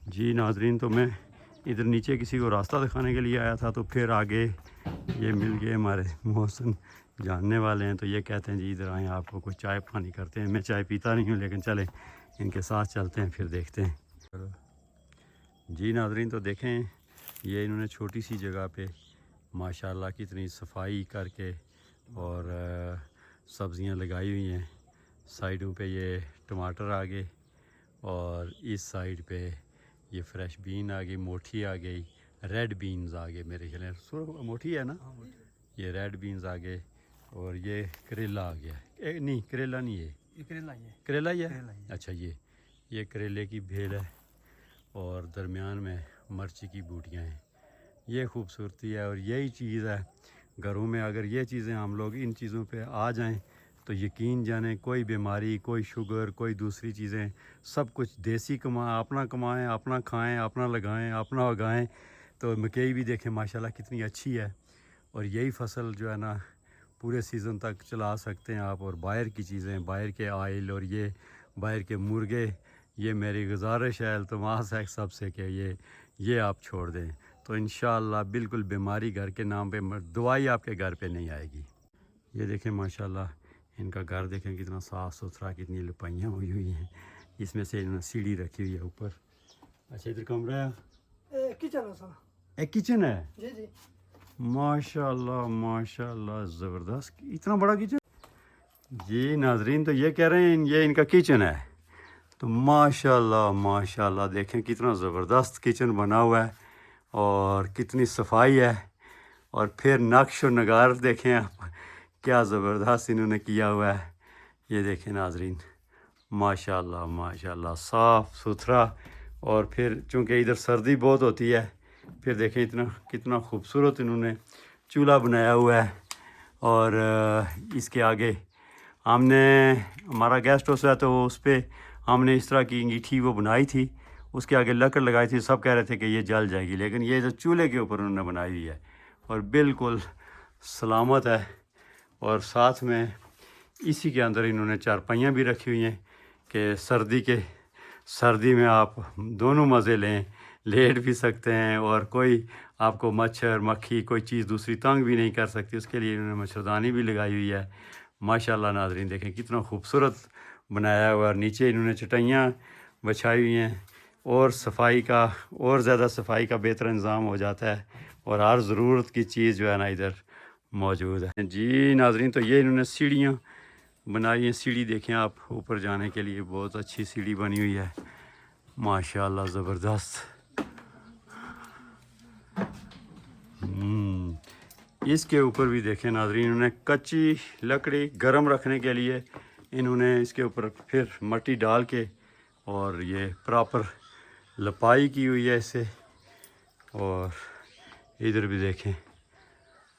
جی ناظرین، تو میں ادھر نیچے کسی کو راستہ دکھانے کے لیے آیا تھا، تو پھر آگے یہ مل گئے ہمارے محسن جاننے والے ہیں، تو یہ کہتے ہیں جی ادھر آئیں، آپ کو کوئی چائے پانی کرتے ہیں۔ میں چائے پیتا نہیں ہوں، لیکن چلیں ان کے ساتھ چلتے ہیں، پھر دیکھتے ہیں۔ جی ناظرین، تو دیکھیں یہ انہوں نے چھوٹی سی جگہ پہ ماشاءاللہ کتنی صفائی کر کے اور سبزیاں لگائی ہوئی ہیں۔ سائڈوں پہ یہ ٹماٹر آ گئے، اور اس سائڈ پہ یہ فریش بین آ گئی، موٹھی آ گئی، ریڈ بینز آ گئے، میرے خیال میں موٹھی ہے نا، یہ ریڈ بینز آ گئے، اور یہ کریلا آ گیا ہے۔ نہیں کریلا نہیں ہے، کریلا ہی ہے۔ اچھا، یہ کریلے کی بھیل ہے، اور درمیان میں مرچی کی بوٹیاں ہیں۔ یہ خوبصورتی ہے، اور یہی چیز ہے گھروں میں۔ اگر یہ چیزیں ہم لوگ ان چیزوں پہ آ جائیں تو یقین جانیں کوئی بیماری، کوئی شوگر، کوئی دوسری چیزیں، سب کچھ دیسی اپنا کمائیں، اپنا کھائیں، اپنا لگائیں، اپنا اگائیں۔ تو مکئی بھی دیکھیں ماشاءاللہ کتنی اچھی ہے، اور یہی فصل جو ہے نا پورے سیزن تک چلا سکتے ہیں آپ۔ اور باہر کی چیزیں، باہر کے آئل اور یہ باہر کے مرغے، یہ میری گزارش ہے التماس ہے سب سے کہ یہ آپ چھوڑ دیں، تو انشاءاللہ بالکل بیماری گھر کے نام پہ، دوائی آپ کے گھر پہ نہیں آئے گی۔ یہ دیکھیں ماشاءاللہ ان کا گھر دیکھیں کتنا صاف ستھرا، کتنی لپائیاں ہوئی ہیں۔ اس میں سے انہوں نے سیڑھی رکھی ہوئی ہے اوپر۔ اچھا، ادھر کمرہ ہے، کچن ہے سر۔ ایک کچن ہے۔ جی جی ماشاءاللہ ماشاءاللہ، زبردست، اتنا بڑا کچن۔ جی ناظرین، تو یہ کہہ رہے ہیں یہ ان کا کچن ہے، تو ماشاءاللہ ماشاءاللہ دیکھیں کتنا زبردست کچن بنا ہوا ہے، اور کتنی صفائی ہے، اور پھر نقش و نگار دیکھیں آپ، کیا زبردست انہوں نے کیا ہوا ہے۔ یہ دیکھیں ناظرین، ماشاءاللہ ماشاءاللہ، صاف ستھرا، اور پھر چونکہ ادھر سردی بہت ہوتی ہے، پھر دیکھیں کتنا خوبصورت انہوں نے چولہا بنایا ہوا ہے۔ اور اس کے آگے ہمارا گیسٹ ہاؤس ہے، تو اس پہ ہم نے اس طرح کی انگیٹھی وہ بنائی تھی، اس کے آگے لکڑ لگائی تھی، سب کہہ رہے تھے کہ یہ جل جائے گی، لیکن یہ جو چولہے کے اوپر انہوں نے بنائی ہوئی ہے، اور بالکل سلامت ہے۔ اور ساتھ میں اسی کے اندر انہوں نے چارپائیاں بھی رکھی ہوئی ہیں کہ سردی میں آپ دونوں مزے لیں، لیٹ بھی سکتے ہیں، اور کوئی آپ کو مچھر مکھی کوئی چیز دوسری تنگ بھی نہیں کر سکتی، اس کے لیے انہوں نے مچھردانی بھی لگائی ہوئی ہے۔ ماشاءاللہ ناظرین دیکھیں کتنا خوبصورت بنایا ہوا ہے، اور نیچے انہوں نے چٹائیاں بچھائی ہوئی ہیں، اور صفائی کا اور زیادہ صفائی کا بہتر انتظام ہو جاتا ہے، اور ہر ضرورت کی چیز جو ہے نا ادھر موجود ہے۔ جی ناظرین، تو یہ انہوں نے سیڑھیاں بنائی ہیں، سیڑھی دیکھیں آپ اوپر جانے کے لیے، بہت اچھی سیڑھی بنی ہوئی ہے، ماشاءاللہ زبردست۔ اس کے اوپر بھی دیکھیں ناظرین، انہوں نے کچی لکڑی گرم رکھنے کے لیے انہوں نے اس کے اوپر پھر مٹی ڈال کے، اور یہ پراپر لپائی کی ہوئی ہے اسے۔ اور ادھر بھی دیکھیں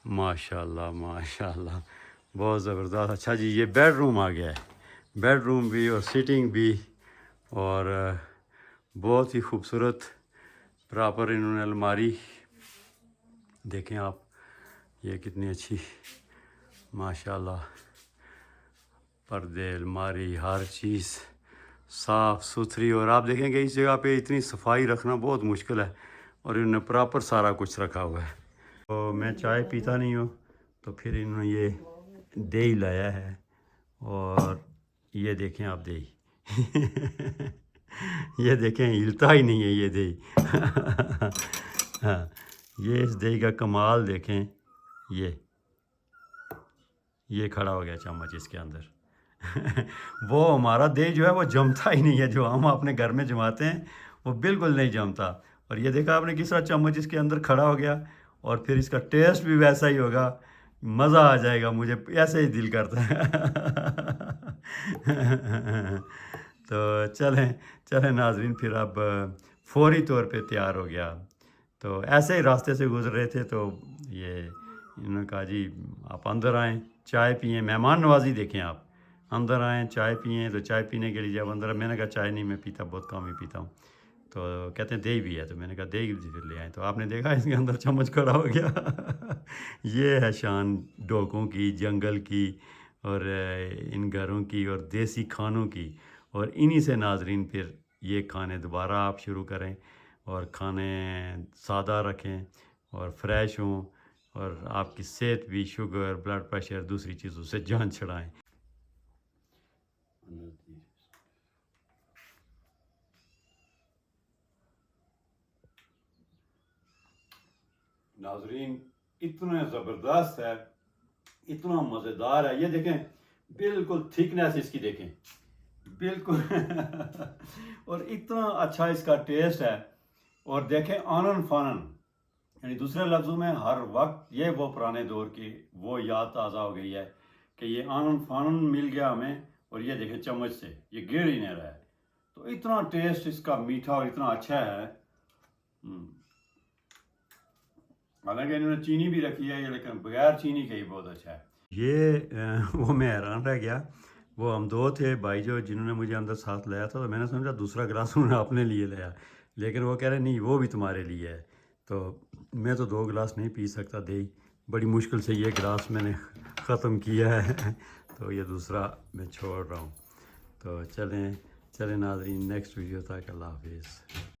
ماشاءاللہ ماشاءاللہ، بہت زبردست۔ اچھا جی، یہ بیڈ روم آ گیا ہے، بیڈ روم بھی اور سیٹنگ بھی، اور بہت ہی خوبصورت پراپر انہوں نے الماری دیکھیں آپ، یہ کتنی اچھی ماشاءاللہ، پردے، الماری، ہر چیز صاف ستھری۔ اور آپ دیکھیں کہ اس جگہ پہ اتنی صفائی رکھنا بہت مشکل ہے، اور انہوں نے پراپر سارا کچھ رکھا ہوا ہے۔ تو میں چائے پیتا نہیں ہوں، تو پھر انہوں نے یہ دہی لایا ہے، اور یہ دیکھیں آپ دہی یہ دیکھیں ہلتا ہی نہیں ہے یہ دہی ہاں، یہ اس دہی کا کمال دیکھیں، یہ کھڑا ہو گیا چمچ اس کے اندر وہ ہمارا دہی جو ہے وہ جمتا ہی نہیں ہے، جو ہم اپنے گھر میں جماتے ہیں وہ بالکل نہیں جمتا۔ اور یہ دیکھا آپ نے کس طرح چمچ اس کے اندر کھڑا ہو گیا، اور پھر اس کا ٹیسٹ بھی ویسا ہی ہوگا، مزہ آ جائے گا، مجھے ایسے ہی دل کرتا ہے تو چلیں ناظرین، پھر اب فوری طور پہ تیار ہو گیا۔ تو ایسے ہی راستے سے گزر رہے تھے، تو یہ انہوں نے کہا جی آپ اندر آئیں، چائے پئیں، مہمان نوازی دیکھیں آپ، اندر آئیں چائے پئیں۔ تو چائے پینے کے لیے جب اندر، میں نے کہا چائے نہیں میں پیتا، بہت کم ہی پیتا ہوں، تو کہتے ہیں دہی بھی ہے، تو میں نے کہا دہی بھی پھر لے آئیں۔ تو آپ نے دیکھا اس کے اندر چمچ کھڑا ہو گیا یہ ہے شان ڈوکوں کی، جنگل کی، اور ان گھروں کی، اور دیسی کھانوں کی، اور انہی سے ناظرین پھر یہ کھانے دوبارہ آپ شروع کریں اور کھانے سادہ رکھیں اور فریش ہوں اور آپ کی صحت بھی شوگر بلڈ پریشر دوسری چیزوں سے جان چھڑائیں. ناظرین اتنا زبردست ہے, اتنا مزیدار ہے, یہ دیکھیں بالکل تھکنیس اس کی دیکھیں بالکل اور اتنا اچھا اس کا ٹیسٹ ہے. اور دیکھیں آنن فانن, یعنی دوسرے لفظوں میں ہر وقت یہ وہ پرانے دور کی وہ یاد تازہ ہو گئی ہے کہ یہ آنن فانن مل گیا ہمیں, اور یہ دیکھیں چمچ سے یہ گر ہی نہیں رہا ہے. تو اتنا ٹیسٹ اس کا میٹھا اور اتنا اچھا ہے. حالانکہ انہوں نے چینی بھی رکھی ہے لیکن بغیر چینی کے ہی بہت اچھا ہے. یہ وہ میں حیران رہ گیا, وہ ہم دو تھے بھائی جو جنہوں نے مجھے اندر ساتھ لایا تھا, تو میں نے سمجھا دوسرا گلاس انہوں نے اپنے لیے لیا, لیکن وہ کہہ رہے نہیں وہ بھی تمہارے لیے ہے. تو میں تو 2 گلاس نہیں پی سکتا دہی, بڑی مشکل سے یہ گلاس میں نے ختم کیا ہے تو یہ دوسرا میں چھوڑ رہا ہوں. تو چلیں ناظرین نیکسٹ ویڈیو تک اللہ حافظ.